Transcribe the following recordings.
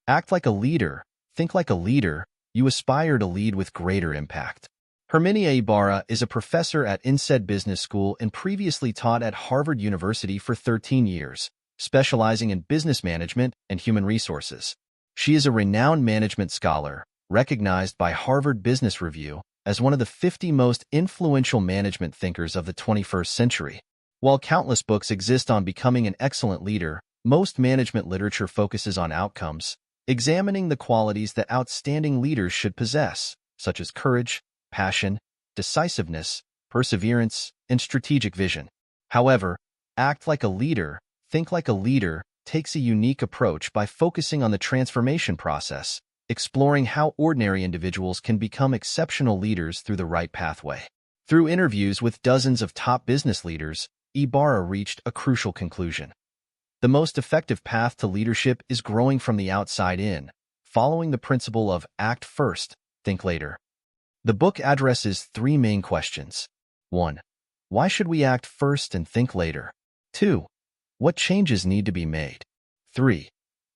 Act like a leader. Think like a leader. You aspire to lead with greater impact. Herminia Ibarra is a professor at INSEAD Business School and previously taught at Harvard University for 13 years, specializing in business management and human resources. She is a renowned management scholar, recognized by Harvard Business Review as one of the 50 most influential management thinkers of the 21st century. While countless books exist on becoming an excellent leader, most management literature focuses on outcomes, examining the qualities that outstanding leaders should possess, such as courage, passion, decisiveness, perseverance, and strategic vision. However, Act Like a Leader, Think Like a Leader takes a unique approach by focusing on the transformation process, exploring how ordinary individuals can become exceptional leaders through the right pathway. Through interviews with dozens of top business leaders, Ibarra reached a crucial conclusion. The most effective path to leadership is growing from the outside in, following the principle of act first, think later. The book addresses three main questions. 1. Why should we act first and think later? 2. What changes need to be made? 3.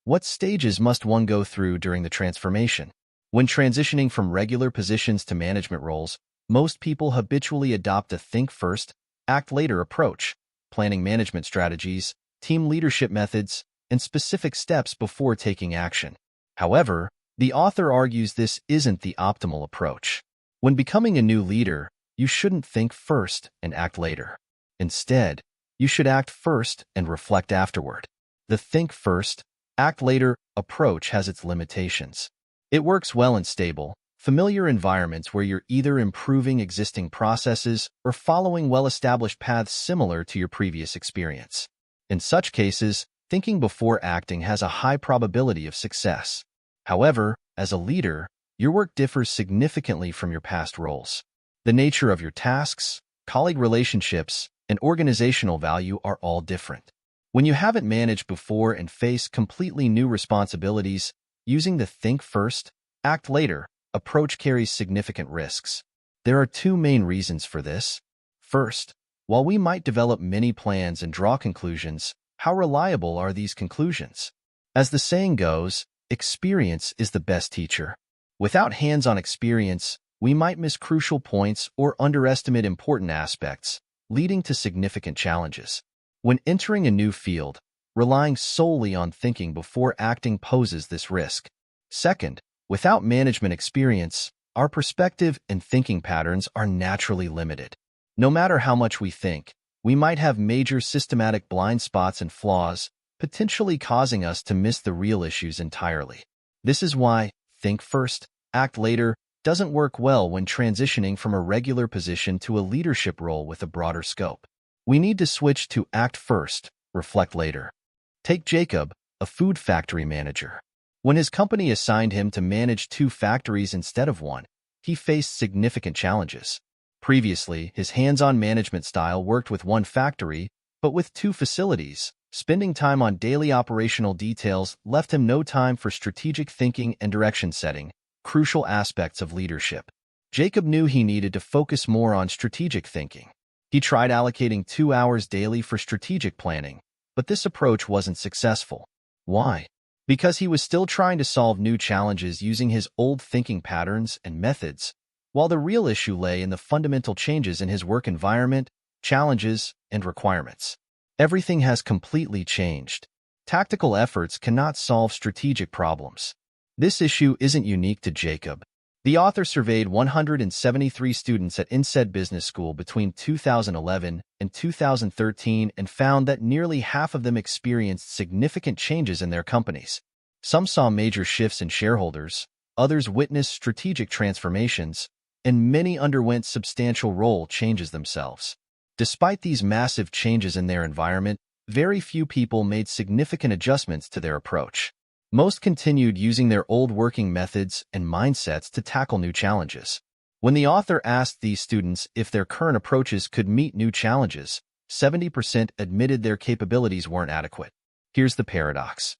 What stages must one go through during the transformation? When transitioning from regular positions to management roles, most people habitually adopt a think first, act later approach, planning management strategies, team leadership methods, and specific steps before taking action. However, the author argues this isn't the optimal approach. When becoming a new leader, you shouldn't think first and act later. Instead, you should act first and reflect afterward. The think first, act later approach has its limitations. It works well in stable, familiar environments where you're either improving existing processes or following well-established paths similar to your previous experience. In such cases, thinking before acting has a high probability of success. However, as a leader, your work differs significantly from your past roles. The nature of your tasks, colleague relationships, and organizational value are all different. When you haven't managed before and face completely new responsibilities, using the think first, act later approach carries significant risks. There are two main reasons for this. First, while we might develop many plans and draw conclusions, how reliable are these conclusions? As the saying goes, experience is the best teacher. Without hands-on experience, we might miss crucial points or underestimate important aspects, leading to significant challenges. When entering a new field, relying solely on thinking before acting poses this risk. Second, without management experience, our perspective and thinking patterns are naturally limited. No matter how much we think, we might have major systematic blind spots and flaws, potentially causing us to miss the real issues entirely. This is why think first, act later doesn't work well when transitioning from a regular position to a leadership role with a broader scope. We need to switch to act first, reflect later. Take Jacob, a food factory manager. When his company assigned him to manage 2 factories instead of 1, he faced significant challenges. Previously, his hands-on management style worked with 1 factory, but with 2 facilities. Spending time on daily operational details left him no time for strategic thinking and direction setting, crucial aspects of leadership. Jacob knew he needed to focus more on strategic thinking. He tried allocating 2 hours daily for strategic planning, but this approach wasn't successful. Why? Because he was still trying to solve new challenges using his old thinking patterns and methods, while the real issue lay in the fundamental changes in his work environment, challenges, and requirements. Everything has completely changed. Tactical efforts cannot solve strategic problems. This issue isn't unique to Jacob. The author surveyed 173 students at INSEAD Business School between 2011 and 2013 and found that nearly half of them experienced significant changes in their companies. Some saw major shifts in shareholders, others witnessed strategic transformations, and many underwent substantial role changes themselves. Despite these massive changes in their environment, very few people made significant adjustments to their approach. Most continued using their old working methods and mindsets to tackle new challenges. When the author asked these students if their current approaches could meet new challenges, 70% admitted their capabilities weren't adequate. Here's the paradox.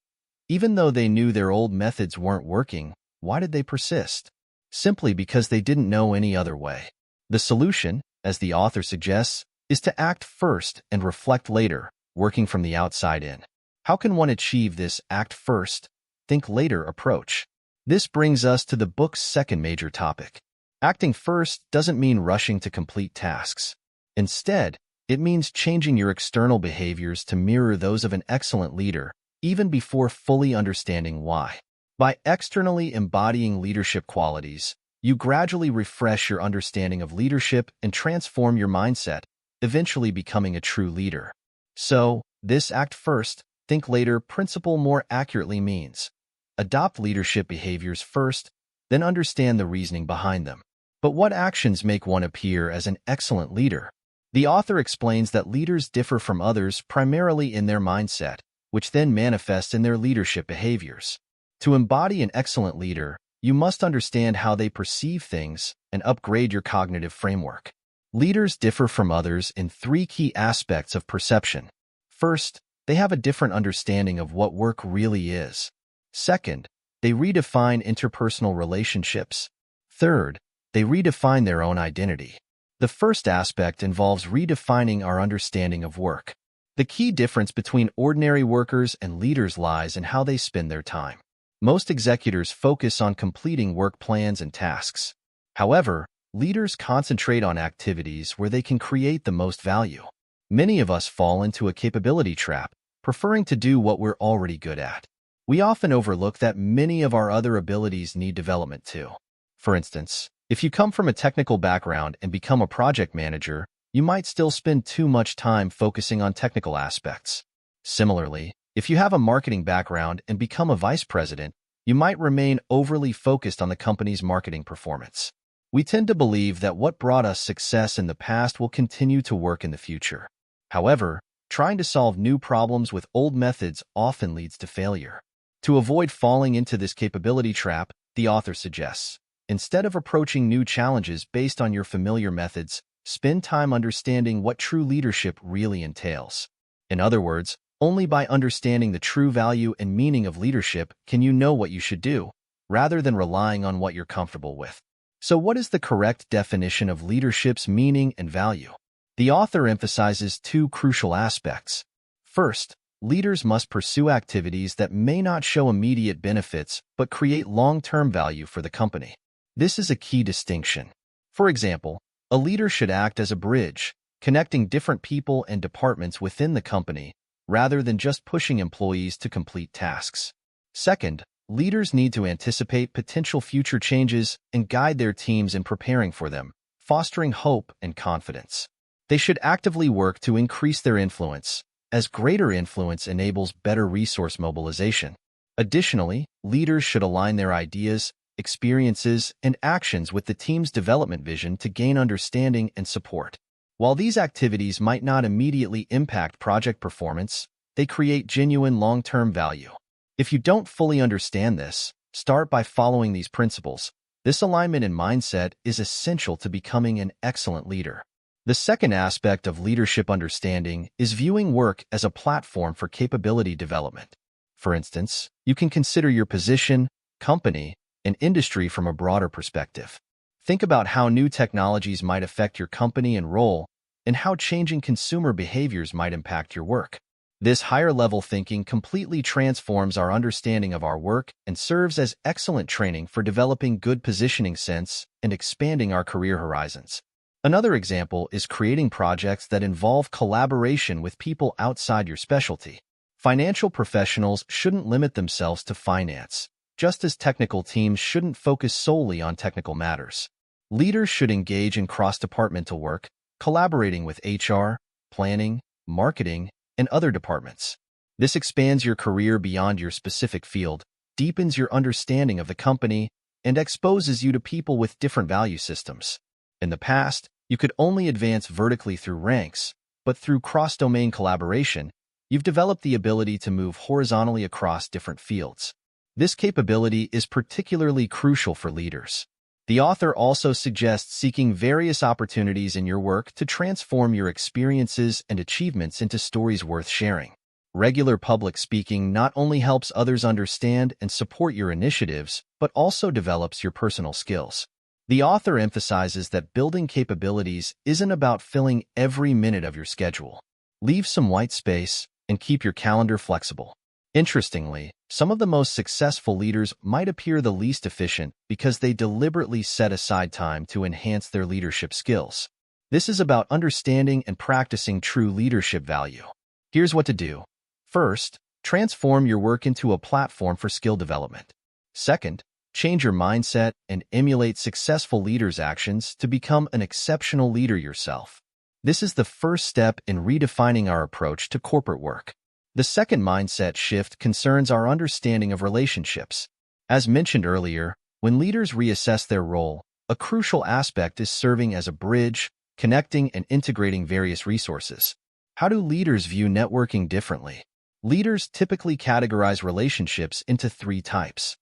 Even though they knew their old methods weren't working, why did they persist? Simply because they didn't know any other way. The solution, as the author suggests, is to act first and reflect later, working from the outside in. How can one achieve this act first, think later approach. This brings us to the book's second major topic. Acting first doesn't mean rushing to complete tasks. Instead, it means changing your external behaviors to mirror those of an excellent leader, even before fully understanding why. By externally embodying leadership qualities, you gradually refresh your understanding of leadership and transform your mindset, eventually becoming a true leader. So, this act first, think later principle more accurately means adopt leadership behaviors first, then understand the reasoning behind them. But what actions make one appear as an excellent leader? The author explains that leaders differ from others primarily in their mindset, which then manifests in their leadership behaviors. To embody an excellent leader, you must understand how they perceive things and upgrade your cognitive framework. Leaders differ from others in three key aspects of perception. First, they have a different understanding of what work really is. Second, they redefine interpersonal relationships. Third, they redefine their own identity. The first aspect involves redefining our understanding of work. The key difference between ordinary workers and leaders lies in how they spend their time. Most executors focus on completing work plans and tasks. However, leaders concentrate on activities where they can create the most value. Many of us fall into a capability trap, preferring to do what we're already good at. We often overlook that many of our other abilities need development too. For instance, if you come from a technical background and become a project manager, you might still spend too much time focusing on technical aspects. Similarly, if you have a marketing background and become a vice president, you might remain overly focused on the company's marketing performance. We tend to believe that what brought us success in the past will continue to work in the future. However, trying to solve new problems with old methods often leads to failure. To avoid falling into this capability trap, the author suggests, instead of approaching new challenges based on your familiar methods, spend time understanding what true leadership really entails. In other words, only by understanding the true value and meaning of leadership can you know what you should do, rather than relying on what you're comfortable with. So what is the correct definition of leadership's meaning and value? The author emphasizes two crucial aspects. First, leaders must pursue activities that may not show immediate benefits but create long-term value for the company. This is a key distinction. For example, a leader should act as a bridge, connecting different people and departments within the company, rather than just pushing employees to complete tasks. Second, leaders need to anticipate potential future changes and guide their teams in preparing for them, fostering hope and confidence. They should actively work to increase their influence, as greater influence enables better resource mobilization. Additionally, leaders should align their ideas, experiences, and actions with the team's development vision to gain understanding and support. While these activities might not immediately impact project performance, they create genuine long-term value. If you don't fully understand this, start by following these principles. This alignment in mindset is essential to becoming an excellent leader. The second aspect of leadership understanding is viewing work as a platform for capability development. For instance, you can consider your position, company, and industry from a broader perspective. Think about how new technologies might affect your company and role, and how changing consumer behaviors might impact your work. This higher-level thinking completely transforms our understanding of our work and serves as excellent training for developing good positioning sense and expanding our career horizons. Another example is creating projects that involve collaboration with people outside your specialty. Financial professionals shouldn't limit themselves to finance, just as technical teams shouldn't focus solely on technical matters. Leaders should engage in cross-departmental work, collaborating with HR, planning, marketing, and other departments. This expands your career beyond your specific field, deepens your understanding of the company, and exposes you to people with different value systems. In the past, you could only advance vertically through ranks, but through cross-domain collaboration, you've developed the ability to move horizontally across different fields. This capability is particularly crucial for leaders. The author also suggests seeking various opportunities in your work to transform your experiences and achievements into stories worth sharing. Regular public speaking not only helps others understand and support your initiatives, but also develops your personal skills. The author emphasizes that building capabilities isn't about filling every minute of your schedule. Leave some white space and keep your calendar flexible. Interestingly, some of the most successful leaders might appear the least efficient because they deliberately set aside time to enhance their leadership skills. This is about understanding and practicing true leadership value. Here's what to do. First, transform your work into a platform for skill development. Second, change your mindset and emulate successful leaders' actions to become an exceptional leader yourself. This is the first step in redefining our approach to corporate work. The second mindset shift concerns our understanding of relationships. As mentioned earlier, when leaders reassess their role, a crucial aspect is serving as a bridge, connecting and integrating various resources. How do leaders view networking differently? Leaders typically categorize relationships into three types: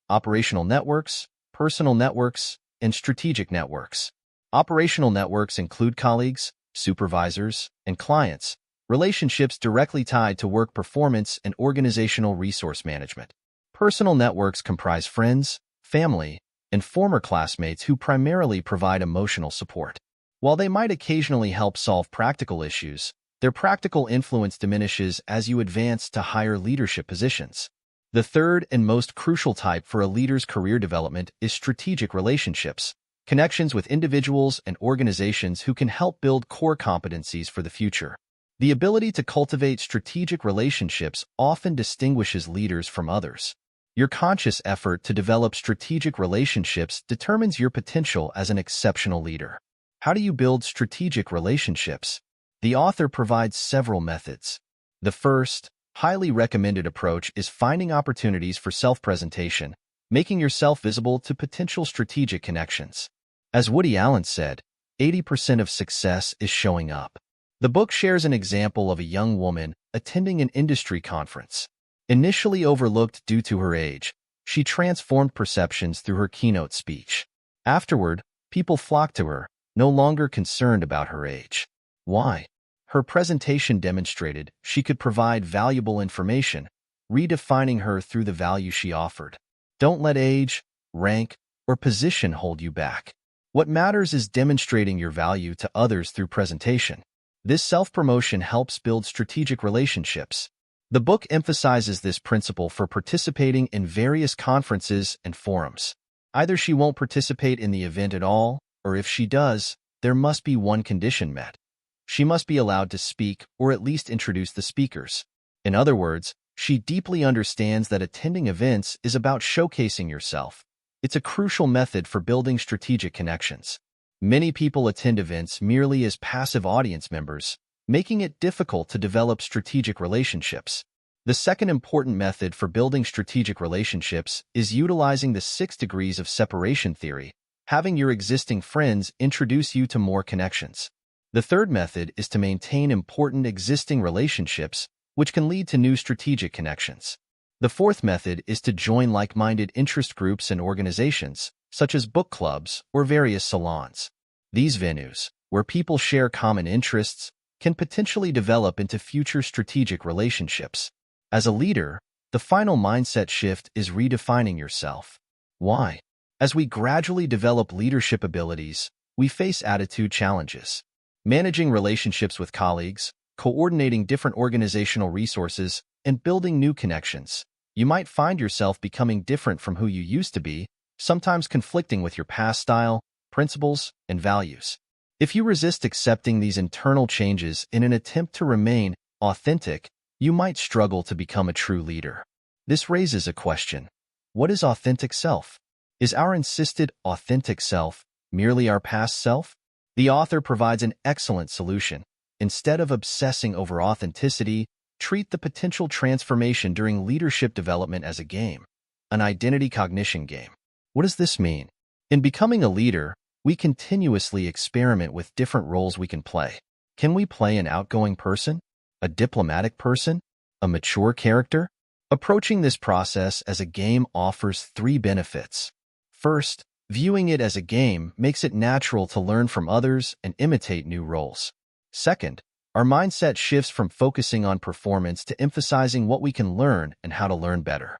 operational networks, personal networks, and strategic networks. Operational networks include colleagues, supervisors, and clients, relationships directly tied to work performance and organizational resource management. Personal networks comprise friends, family, and former classmates who primarily provide emotional support. While they might occasionally help solve practical issues, their practical influence diminishes as you advance to higher leadership positions. The third and most crucial type for a leader's career development is strategic relationships, connections with individuals and organizations who can help build core competencies for the future. The ability to cultivate strategic relationships often distinguishes leaders from others. Your conscious effort to develop strategic relationships determines your potential as an exceptional leader. How do you build strategic relationships? The author provides several methods. The first, highly recommended approach is finding opportunities for self-presentation, making yourself visible to potential strategic connections. As Woody Allen said, 80% of success is showing up. The book shares an example of a young woman attending an industry conference. Initially overlooked due to her age, she transformed perceptions through her keynote speech. Afterward, people flocked to her, no longer concerned about her age. Why? Her presentation demonstrated she could provide valuable information, redefining her through the value she offered. Don't let age, rank, or position hold you back. What matters is demonstrating your value to others through presentation. This self-promotion helps build strategic relationships. The book emphasizes this principle for participating in various conferences and forums. Either she won't participate in the event at all, or if she does, there must be one condition met. She must be allowed to speak or at least introduce the speakers. In other words, she deeply understands that attending events is about showcasing yourself. It's a crucial method for building strategic connections. Many people attend events merely as passive audience members, making it difficult to develop strategic relationships. The second important method for building strategic relationships is utilizing the 6 degrees of separation theory, having your existing friends introduce you to more connections. The third method is to maintain important existing relationships, which can lead to new strategic connections. The fourth method is to join like-minded interest groups and organizations, such as book clubs or various salons. These venues, where people share common interests, can potentially develop into future strategic relationships. As a leader, the final mindset shift is redefining yourself. Why? As we gradually develop leadership abilities, we face attitude challenges. Managing relationships with colleagues, coordinating different organizational resources, and building new connections. You might find yourself becoming different from who you used to be, sometimes conflicting with your past style, principles, and values. If you resist accepting these internal changes in an attempt to remain authentic, you might struggle to become a true leader. This raises a question. What is authentic self? Is our insisted authentic self merely our past self? The author provides an excellent solution. Instead of obsessing over authenticity, treat the potential transformation during leadership development as a game, an identity cognition game. What does this mean? In becoming a leader, we continuously experiment with different roles we can play. Can we play an outgoing person, a diplomatic person, a mature character? Approaching this process as a game offers 3 benefits. First, viewing it as a game makes it natural to learn from others and imitate new roles. Second, our mindset shifts from focusing on performance to emphasizing what we can learn and how to learn better.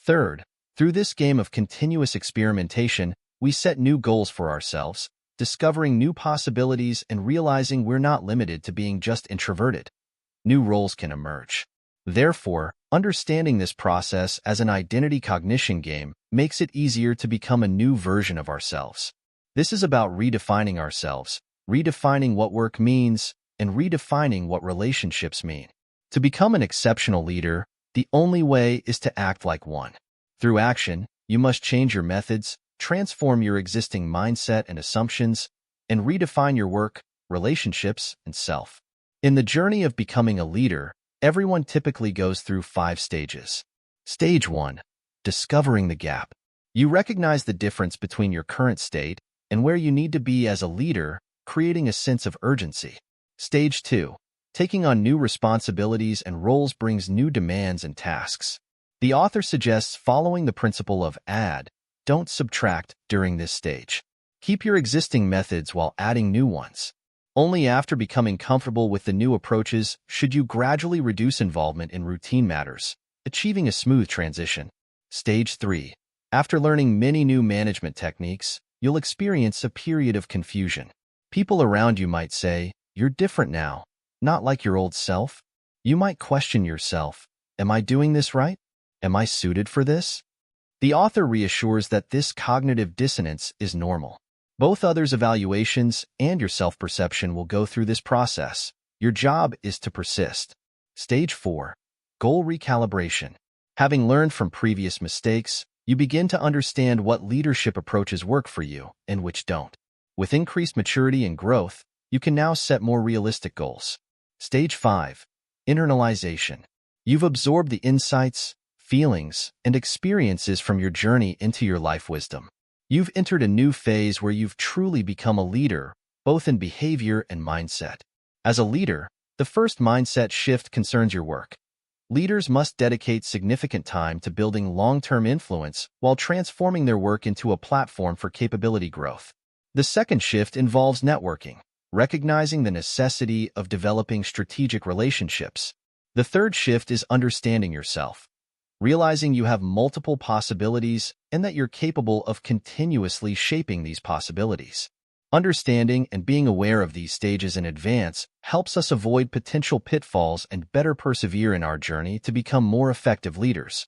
Third, through this game of continuous experimentation, we set new goals for ourselves, discovering new possibilities and realizing we're not limited to being just introverted. New roles can emerge. Therefore, Understanding this process as an identity cognition game makes it easier to become a new version of ourselves. This is about redefining ourselves, redefining what work means, and redefining what relationships mean. To become an exceptional leader, the only way is to act like one. Through action, you must change your methods, transform your existing mindset and assumptions, and redefine your work, relationships, and self. In the journey of becoming a leader, everyone typically goes through 5 stages. Stage 1. Discovering the gap. You recognize the difference between your current state and where you need to be as a leader, creating a sense of urgency. Stage 2. Taking on new responsibilities and roles brings new demands and tasks. The author suggests following the principle of add, don't subtract during this stage. Keep your existing methods while adding new ones. Only after becoming comfortable with the new approaches should you gradually reduce involvement in routine matters, achieving a smooth transition. Stage 3. After learning many new management techniques, you'll experience a period of confusion. People around you might say, "You're different now, not like your old self." You might question yourself, "Am I doing this right? Am I suited for this?" The author reassures that this cognitive dissonance is normal. Both others' evaluations and your self-perception will go through this process. Your job is to persist. Stage 4. Goal recalibration. Having learned from previous mistakes, you begin to understand what leadership approaches work for you and which don't. With increased maturity and growth, you can now set more realistic goals. Stage 5. Internalization. You've absorbed the insights, feelings, and experiences from your journey into your life wisdom. You've entered a new phase where you've truly become a leader, both in behavior and mindset. As a leader, the first mindset shift concerns your work. Leaders must dedicate significant time to building long-term influence while transforming their work into a platform for capability growth. The second shift involves networking, recognizing the necessity of developing strategic relationships. The third shift is understanding yourself, realizing you have multiple possibilities and that you're capable of continuously shaping these possibilities. Understanding and being aware of these stages in advance helps us avoid potential pitfalls and better persevere in our journey to become more effective leaders.